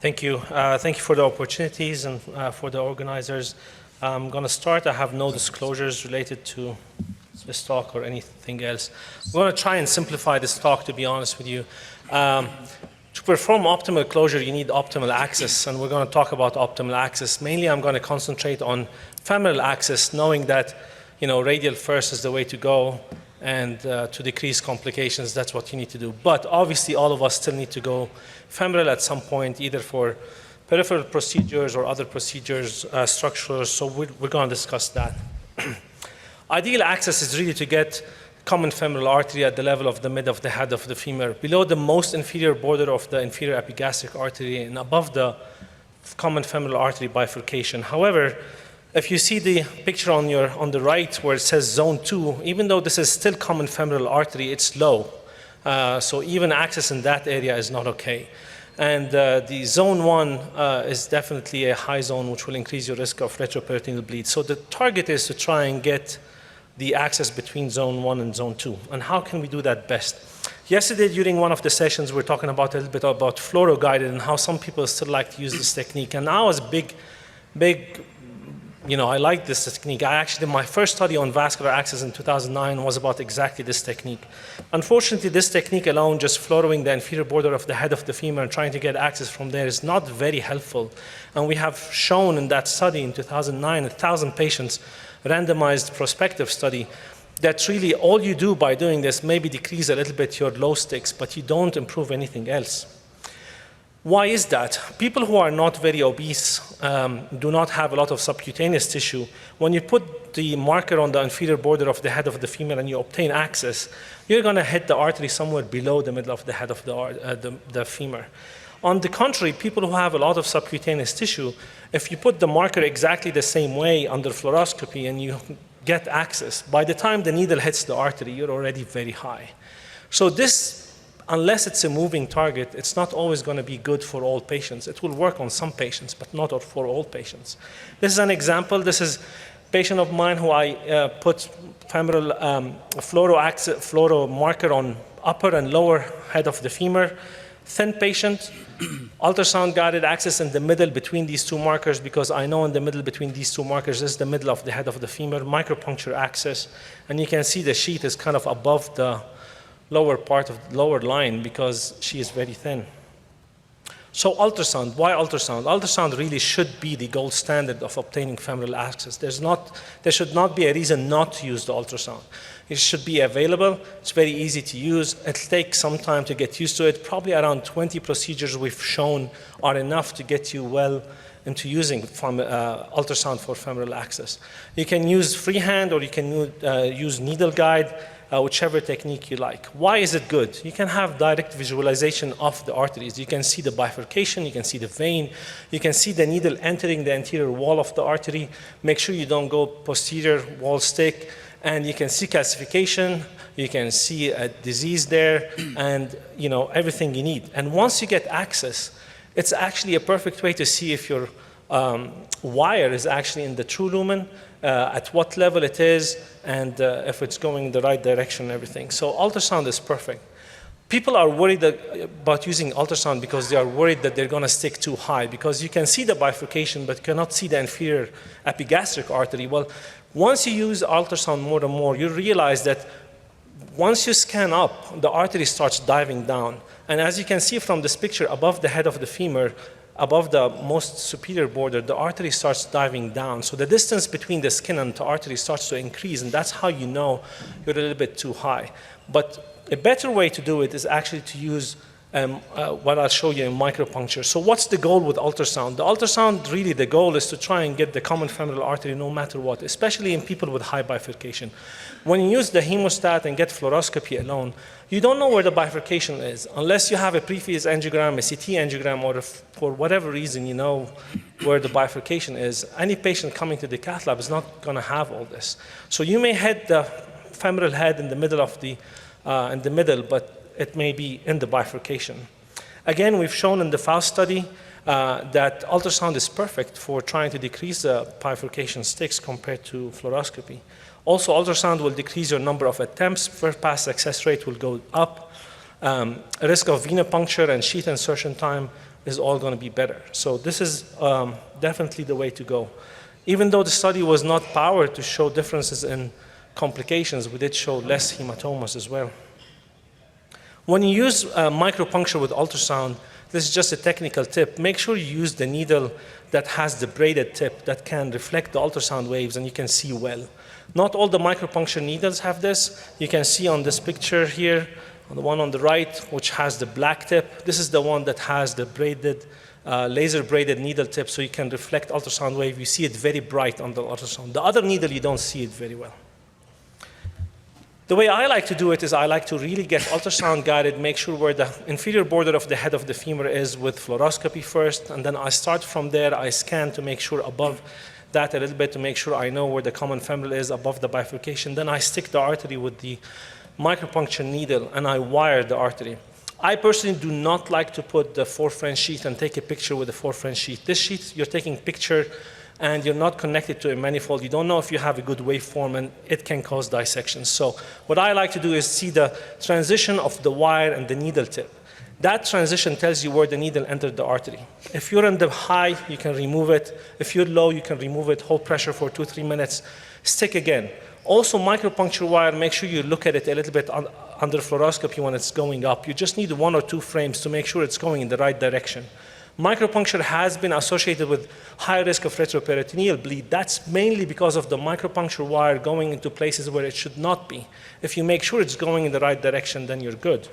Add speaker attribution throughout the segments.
Speaker 1: Thank you. Thank you for the opportunities and for the organizers. I'm going to start. I have no disclosures related to this talk or anything else. I'm going to try and simplify this talk, to be honest with you. To perform optimal closure, you need optimal access, and we're going to talk about optimal access. Mainly, I'm going to concentrate on femoral access, knowing that radial first is the way to go, and to decrease complications, that's what you need to do. But obviously, all of us still need to go femoral at some point, either for peripheral procedures or other procedures, structural. So we're going to discuss that. Ideal access is really to get common femoral artery at the level of the mid of the head of the femur, below the most inferior border of the inferior epigastric artery, and above the common femoral artery bifurcation. However, if you see the picture on the right where it says zone 2, even though this is still common femoral artery, it's low. So even access in that area is not okay. And the zone 1 is definitely a high zone, which will increase your risk of retroperitoneal bleed. So the target is to try and get the access between zone 1 and zone 2. And how can we do that best? Yesterday, during one of the sessions, we were talking about a little bit about fluoro-guided and how some people still like to use this technique. And I was I like this technique. My first study on vascular access in 2009 was about exactly this technique. Unfortunately, this technique alone, just fluoroing the inferior border of the head of the femur and trying to get access from there, is not very helpful. And we have shown in that study in 2009, 1,000 patients, randomized prospective study, that really all you do by doing this maybe decrease a little bit your low sticks, but you don't improve anything else. Why is that? People who are not very obese, do not have a lot of subcutaneous tissue. When you put the marker on the inferior border of the head of the femur and you obtain access, you're going to hit the artery somewhere below the middle of the head of the femur. On the contrary, people who have a lot of subcutaneous tissue, if you put the marker exactly the same way under fluoroscopy and you get access, by the time the needle hits the artery, you're already very high. So this, unless it's a moving target, it's not always going to be good for all patients. It will work on some patients, but not for all patients. This is an example. This is a patient of mine who I put femoral fluoro marker on upper and lower head of the femur. Thin patient, ultrasound guided access in the middle between these two markers, because I know in the middle between these two markers is the middle of the head of the femur, micropuncture access, and you can see the sheath is kind of above the lower part of the lower line because she is very thin. So ultrasound, why ultrasound? Ultrasound really should be the gold standard of obtaining femoral access. There should not be a reason not to use the ultrasound. It should be available. It's very easy to use. It'll take some time to get used to it. Probably around 20 procedures we've shown are enough to get you well into using ultrasound for femoral access. You can use freehand or you can use needle guide, whichever technique you like. Why is it good? You can have direct visualization of the arteries. You can see the bifurcation, you can see the vein, you can see the needle entering the anterior wall of the artery. Make sure you don't go posterior wall stick, and you can see calcification, you can see a disease there, and everything you need. And once you get access, it's actually a perfect way to see if your wire is actually in the true lumen, at what level it is, and if it's going in the right direction and everything. So ultrasound is perfect. People are worried about using ultrasound because they are worried that they're going to stick too high, because you can see the bifurcation but cannot see the inferior epigastric artery. Well, once you use ultrasound more and more, you realize that once you scan up, the artery starts diving down. And as you can see from this picture, above the head of the femur, above the most superior border, the artery starts diving down. So the distance between the skin and the artery starts to increase, and that's how you know you're a little bit too high. But a better way to do it is actually to use what I'll show you in micropuncture. So what's the goal with ultrasound? The ultrasound, really the goal is to try and get the common femoral artery no matter what, especially in people with high bifurcation. When you use the hemostat and get fluoroscopy alone, you don't know where the bifurcation is unless you have a previous angiogram, a CT angiogram, or for whatever reason you know where the bifurcation is. Any patient coming to the cath lab is not going to have all this. So you may hit the femoral head in the middle of but it may be in the bifurcation. Again, we've shown in the FAUST study that ultrasound is perfect for trying to decrease the bifurcation sticks compared to fluoroscopy. Also, ultrasound will decrease your number of attempts. First pass success rate will go up. Risk of venipuncture and sheath insertion time is all going to be better. So this is definitely the way to go. Even though the study was not powered to show differences in complications, we did show less hematomas as well. When you use micropuncture with ultrasound, this is just a technical tip. Make sure you use the needle that has the braided tip that can reflect the ultrasound waves and you can see well. Not all the micropuncture needles have this. You can see on this picture here, on the one on the right, which has the black tip. This is the one that has the braided, laser braided needle tip, so you can reflect ultrasound wave. You see it very bright on the ultrasound. The other needle, you don't see it very well. The way I like to do it is I like to really get ultrasound guided, make sure where the inferior border of the head of the femur is with fluoroscopy first, and then I start from there. I scan to make sure above that a little bit to make sure I know where the common femoral is above the bifurcation. Then I stick the artery with the micropuncture needle and I wire the artery. I personally do not like to put the 4 French sheath and take a picture with the 4 French sheath. This sheath, you're taking picture and you're not connected to a manifold. You don't know if you have a good waveform and it can cause dissection. So what I like to do is see the transition of the wire and the needle tip. That transition tells you where the needle entered the artery. If you're in the high, you can remove it. If you're low, you can remove it, hold pressure for 2-3 minutes, stick again. Also, micropuncture wire, make sure you look at it a little bit under fluoroscopy when it's going up. You just need 1 or 2 frames to make sure it's going in the right direction. Micropuncture has been associated with high risk of retroperitoneal bleed. That's mainly because of the micropuncture wire going into places where it should not be. If you make sure it's going in the right direction, then you're good.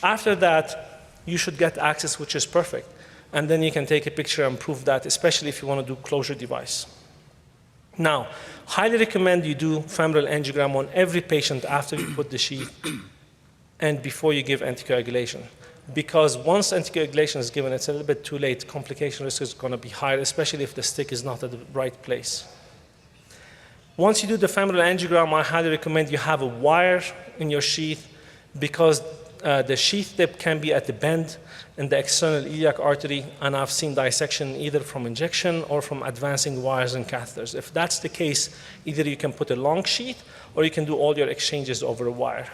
Speaker 1: After that, you should get access, which is perfect. And then you can take a picture and prove that, especially if you want to do closure device. Now, highly recommend you do femoral angiogram on every patient after you put the sheath and before you give anticoagulation. Because once anticoagulation is given, it's a little bit too late. Complication risk is going to be higher, especially if the stick is not at the right place. Once you do the femoral angiogram, I highly recommend you have a wire in your sheath because the sheath tip can be at the bend in the external iliac artery, and I've seen dissection either from injection or from advancing wires and catheters. If that's the case, either you can put a long sheath or you can do all your exchanges over a wire.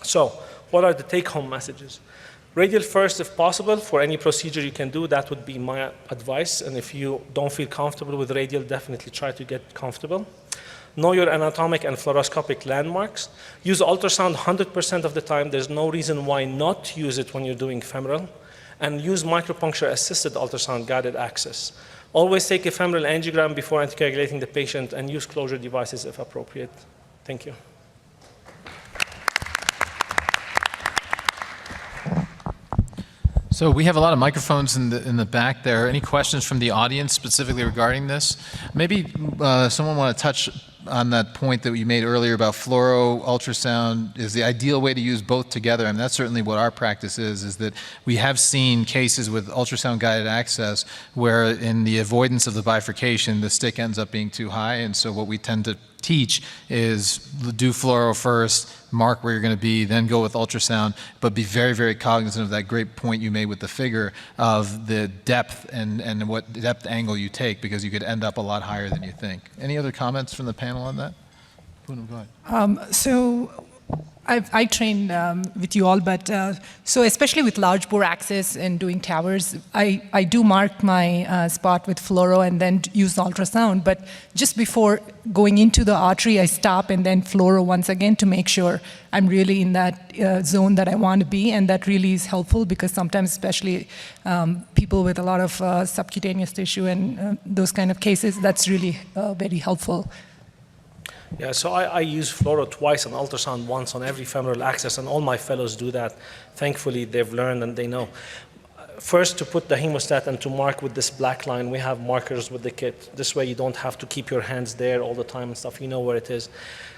Speaker 1: So, what are the take-home messages? Radial first if possible. For any procedure you can do, that would be my advice. And if you don't feel comfortable with radial, definitely try to get comfortable. Know your anatomic and fluoroscopic landmarks. Use ultrasound 100% of the time. There's no reason why not to use it when you're doing femoral. And use micropuncture-assisted ultrasound guided access. Always take a femoral angiogram before anticoagulating the patient and use closure devices if appropriate. Thank you.
Speaker 2: So we have a lot of microphones in the back there. Any questions from the audience specifically regarding this? Maybe someone want to touch on that point that you made earlier about fluoro ultrasound is the ideal way to use both together. I mean, that's certainly what our practice is that we have seen cases with ultrasound guided access where in the avoidance of the bifurcation, the stick ends up being too high. And so what we tend to teach is do fluoro first, mark where you're going to be, then go with ultrasound, but be very, very cognizant of that great point you made with the figure of the depth and what depth angle you take, because you could end up a lot higher than you think. Any other comments from the panel on that? Poonam, go ahead.
Speaker 3: So I trained with you all, but so especially with large bore access and doing towers, I do mark my spot with fluoro and then use the ultrasound. But just before going into the artery, I stop and then fluoro once again to make sure I'm really in that zone that I want to be, and that really is helpful because sometimes, especially people with a lot of subcutaneous tissue and those kind of cases, that's really very helpful.
Speaker 1: Yeah, so I use fluoro twice and ultrasound once on every femoral access, and all my fellows do that. Thankfully, they've learned and they know. First, to put the hemostat and to mark with this black line, we have markers with the kit. This way you don't have to keep your hands there all the time and stuff. You know where it is.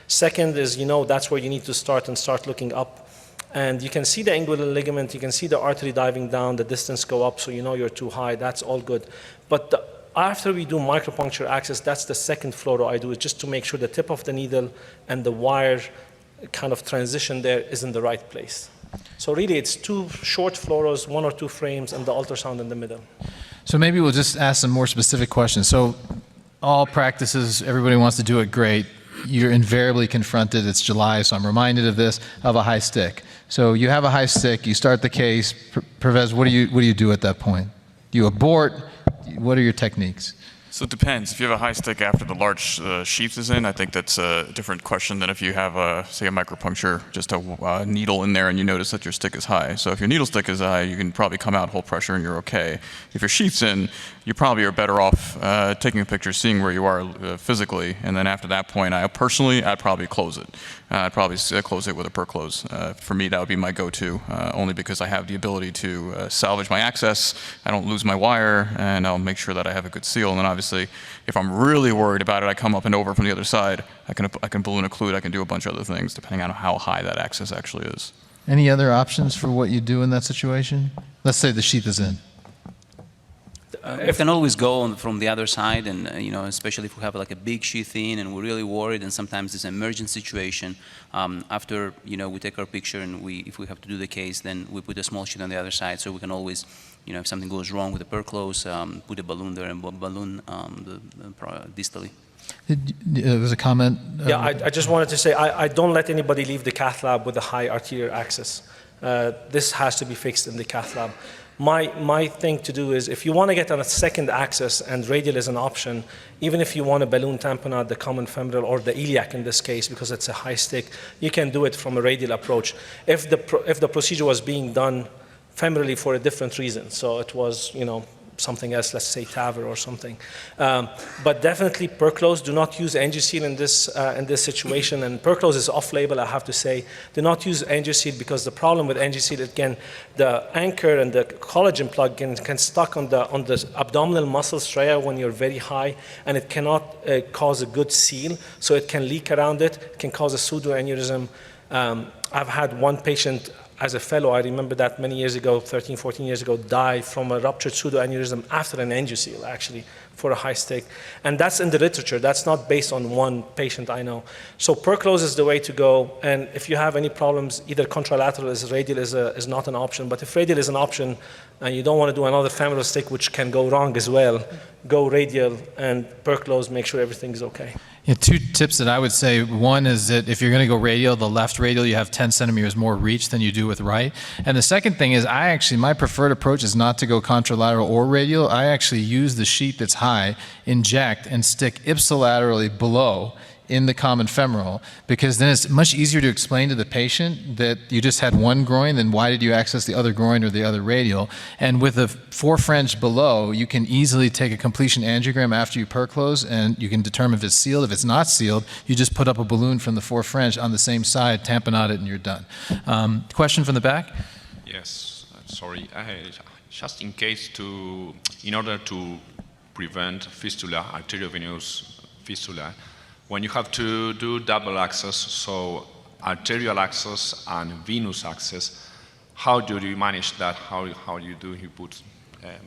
Speaker 1: Second is, you know, that's where you need to start looking up. And you can see the inguinal ligament, you can see the artery diving down, the distance go up, so you know you're too high. That's all good. But after we do micropuncture access, that's the second fluoro I do, is just to make sure the tip of the needle and the wire kind of transition there is in the right place. So really, it's 2 short fluoros, 1 or 2 frames, and the ultrasound in the middle.
Speaker 2: So maybe we'll just ask some more specific questions. So all practices, everybody wants to do it great. you're invariably confronted, it's July, so I'm reminded of this, of a high stick. So you have a high stick, you start the case. Pervez, what do you do at that point? Do you abort? What are your techniques?
Speaker 4: So it depends. If you have a high stick after the large sheath is in, I think that's a different question than if you have, say, a micropuncture, just a needle in there and you notice that your stick is high. So if your needle stick is high, you can probably come out whole pressure and you're okay. If your sheath's in, you probably are better off taking a picture, seeing where you are physically, and then after that point, I'd probably close it. I'd probably close it with a per-close. For me, that would be my go-to, only because I have the ability to salvage my access, I don't lose my wire, and I'll make sure that I have a good seal. And then obviously, if I'm really worried about it, I come up and over from the other side. I can balloon occlude, I can do a bunch of other things, depending on how high that access actually is.
Speaker 2: Any other options for what you do in that situation? Let's say the sheath is in.
Speaker 5: We can always go from the other side, and especially if we have like a big sheath in and we're really worried, and sometimes it's an emergent situation. After we take our picture, and if we have to do the case, then we put a small sheath on the other side, so we can always, if something goes wrong with the per-close, put a balloon there and balloon distally.
Speaker 2: There was a comment.
Speaker 1: Yeah, I just wanted to say I don't let anybody leave the cath lab with a high arterial access. This has to be fixed in the cath lab. My thing to do is, if you want to get on a second access and radial is an option, even if you want a balloon tamponade, the common femoral or the iliac in this case, because it's a high stick, you can do it from a radial approach. If the procedure was being done femorally for a different reason, so it was something else, let's say TAVR or something. But definitely per-close, do not use Angioseal in this situation, and per-close is off-label, I have to say. Do not use Angioseal, because the problem with Angioseal, again, the anchor and the collagen plug can stuck on the abdominal muscle stria when you're very high, and it cannot cause a good seal, so it can leak around it can cause a pseudoaneurysm. I've had one patient, as a fellow, I remember that many years ago, 13, 14 years ago, die from a ruptured pseudoaneurysm after an angioseal, actually, for a high stick. And that's in the literature. That's not based on one patient I know. So per-close is the way to go. And if you have any problems, either contralateral is radial is not an option. But if radial is an option and you don't want to do another femoral stick, which can go wrong as well, go radial and per-close, make sure everything is okay.
Speaker 2: Yeah, two tips that I would say. One is that if you're going to go radial, the left radial, you have 10 centimeters more reach than you do with right. And the second thing is, my preferred approach is not to go contralateral or radial. I actually use the sheath that's high, inject, and stick ipsilaterally below in the common femoral, because then it's much easier to explain to the patient that you just had one groin, then why did you access the other groin or the other radial? And with the forefrench below, you can easily take a completion angiogram after you per-close, and you can determine if it's sealed. If it's not sealed, you just put up a balloon from the forefrench on the same side, tamponade it, and you're done. Question from the back?
Speaker 6: Yes, sorry. Just in case in order to prevent fistula, arteriovenous fistula, when you have to do double access, so arterial access and venous access, how do you manage that? How you put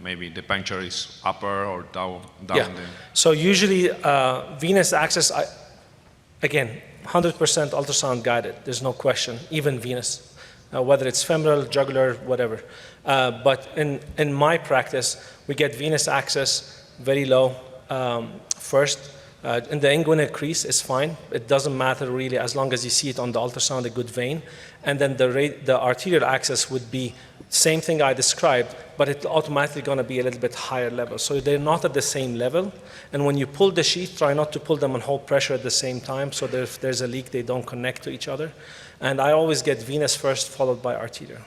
Speaker 6: maybe the puncture is upper or down?
Speaker 1: Yeah. So usually venous access, again, 100% ultrasound guided. There's no question, even venous, whether it's femoral, jugular, whatever. But in my practice, we get venous access very low first. In the inguinal crease is fine. It doesn't matter really, as long as you see it on the ultrasound, a good vein. And then the arterial access would be same thing I described, but it's automatically going to be a little bit higher level. So they're not at the same level. And when you pull the sheath, try not to pull them on whole pressure at the same time, so that if there's a leak, they don't connect to each other. And I always get venous first, followed by arterial.